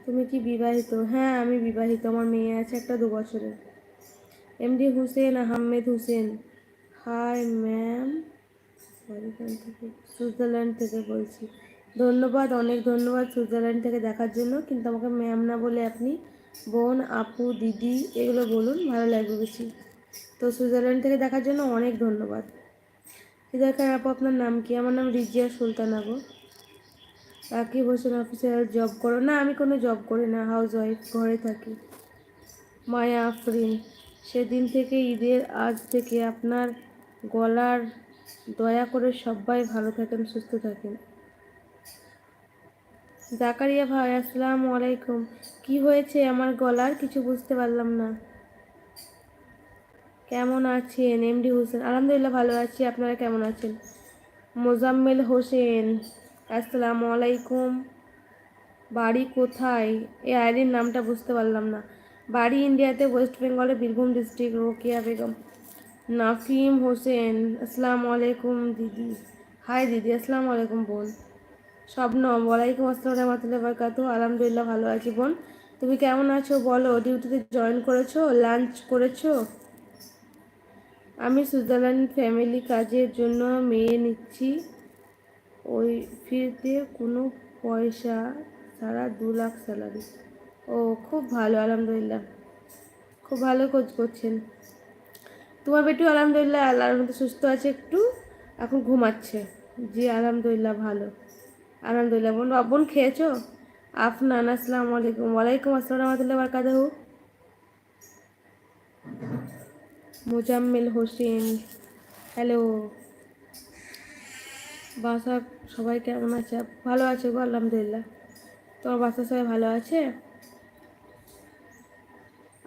তুমি কি বিবাহিত? হ্যাঁ আমি বিবাহিত, আমার মেয়ে আছে একটা 2 বছরের। MD Hussain Ahmed Hussain, hi ma'am, এখান থেকে সুইজারল্যান্ড থেকে বলছি। ধন্যবাদ, অনেক ধন্যবাদ সুইজারল্যান্ড থেকে দেখার জন্য, কিন্তু আমাকে ম্যাম না বলে আপনি বোন, আপু, দিদি এগুলো বলুন, ভালো লাগবে বেশি। তো সুইজারল্যান্ড থেকে দেখার জন্য অনেক ধন্যবাদ। হৃদয় খান আপু, আপনার নাম কি? আমার নাম রিজিয়া সুলতানা গো। রাকিব হোসেন অফিসিয়াল, জব করো? না আমি কোনো জব করি না, হাউস ওয়াইফ, ঘরে থাকি। মায়া আফরিন, সেদিন থেকে ঈদের আজ থেকে আপনার গলার, দয়া করে সবাই ভালো থাকেন, সুস্থ থাকেন। জাকারিয়া ভাই, আসসালামু আলাইকুম। কি হয়েছে আমার গলার? কিছু বুঝতে পারলাম না। কেমন আছেন? এমডি হোসেন, আলহামদুলিল্লাহ ভালো আছি, আপনারা কেমন আছেন? মোজাম্মেল হোসেন, আসসালামু আলাইকুম। বাড়ি কোথায়? এই আইডির নামটা বুঝতে পারলাম না। বাড়ি ইন্ডিয়াতে, ওয়েস্ট বেঙ্গলে, বীরভূম ডিস্ট্রিক্ট। রোকিয়া বেগম। নাফিম হোসেন, আসসালামু আলাইকুম দিদি। হাই দিদি, আসসালামু আলাইকুম বোন। শবনম, ওয়ালাইকুম আসসালাম রহমতুল্লাহি ওয়া বারাকাতুহু। আলহামদুলিল্লাহ ভালো আছি বোন, তুমি কেমন আছো বলো? ডিউটিতে জয়েন করেছো? লাঞ্চ করেছো? আমি সুইজারল্যান্ড ফ্যামিলি কাজের জন্য মেয়ে নিচ্ছি, ওই ফিরতে কোনো পয়সা ছাড়া 2 লাখ স্যালারি। ও খুব ভালো, আলহামদুলিল্লাহ, খুব ভালো খোঁজ করছেন। তোমার বেটু আলহামদুলিল্লাহ আল্লাহর মধ্যে সুস্থ আছে, একটু এখন ঘুমাচ্ছে। জি আলহামদুলিল্লাহ ভালো, আলহামদুলিল্লাহ। বোন, বোন খেয়েছো? আফনান, আসসালামু আলাইকুম। ওয়ালাইকুম আসসালাম রহমতুল্লাহি ওয়া বারাকাতুহু। মোজাম্মেল হোসেন, হ্যালো। বাসা সবাই কেমন আছে? ভালো আছে গো, আলহামদুলিল্লাহ। তোমার বাসার সবাই ভালো আছে?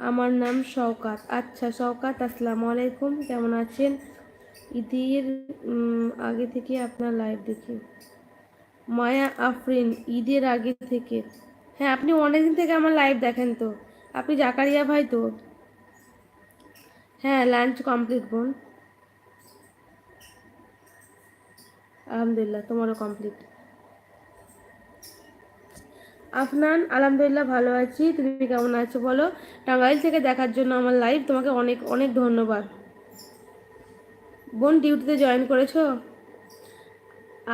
আমার নাম শওকাত। আচ্ছা শওকাত, আসসালামু আলাইকুম, কেমন আছেন? ঈদের আগে থেকে আপনার লাইভ দেখি। মায়া আফরিন, ঈদের আগে থেকে? হ্যাঁ আপনি অনেকদিন থেকে আমার লাইভ দেখেন তো। আপনি জাকারিয়া ভাই তো? হ্যাঁ লাঞ্চ কমপ্লিট বোন, আলহামদুলিল্লাহ, তোমারও কমপ্লিট। আফনান, আলহামদুলিল্লাহ ভালো আছি, তুমি কেমন আছো বলো? টাঙ্গাইল থেকে দেখার জন্য আমার লাইভ, তোমাকে অনেক অনেক ধন্যবাদ বোন। ডিউটিতে জয়েন করেছো?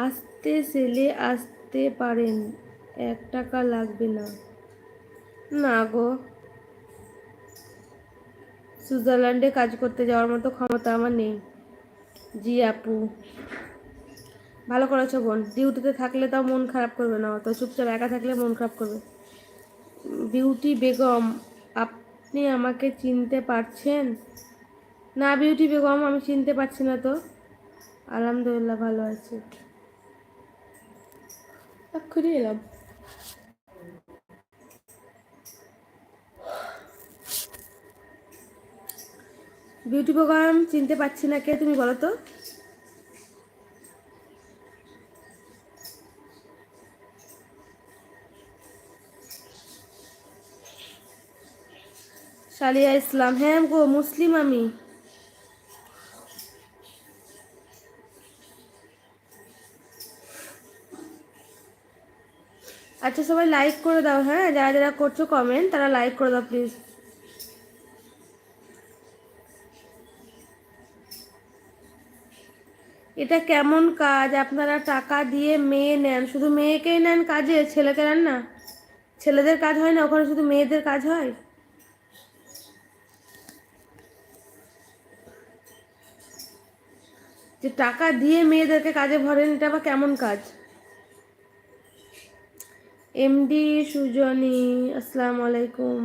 আসতে সেলে আসতে পারেন, 1 টাকা লাগবে না। না গো, সুইজারল্যান্ডে কাজ করতে যাওয়ার মতো ক্ষমতা আমার নেই। জি আপু, ভালো করেছো বোন। ডিউটিতে থাকলে তাও মন খারাপ করবে না, অত চুপচাপ একা থাকলে মন খারাপ করবে। বিউটি বেগম, আপনি আমাকে চিনতে পারছেন? না বিউটি বেগম, আমি চিনতে পারছি না তো। আলহামদুলিল্লাহ ভালো আছি, এক্ষুনি এলাম। বিউটি বেগম চিনতে পারছি না, কে তুমি বলো তো? সালিয়া ইসলাম, হ্যাঁ গো মুসলিম আমি। আচ্ছা সবাই লাইক করে দাও, হ্যাঁ যারা যারা করছো কমেন্ট তারা লাইক করে দাও প্লিজ। এটা কেমন কাজ? আপনারা টাকা দিয়ে মেয়ে নেন, শুধু মেয়েকেই নেন কাজে, ছেলেকে নেন না? ছেলেদের কাজ হয় না ওখানে, শুধু মেয়েদের কাজ হয়? যে টাকা দিয়ে মেয়েদেরকে কাজে ভরেন, এটা আবার কেমন কাজ? এমডি সুজনী, আসসালামু আলাইকুম।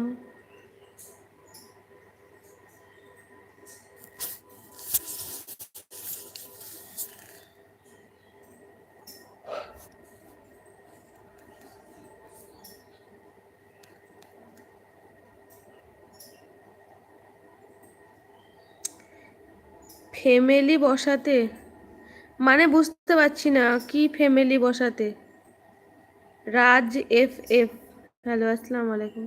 ফ্যামিলি বসাতে মানে বুঝতে পারছি না, কি ফ্যামিলি বসাতে? রাজ এফ এফ, হ্যালো আসসালামু আলাইকুম।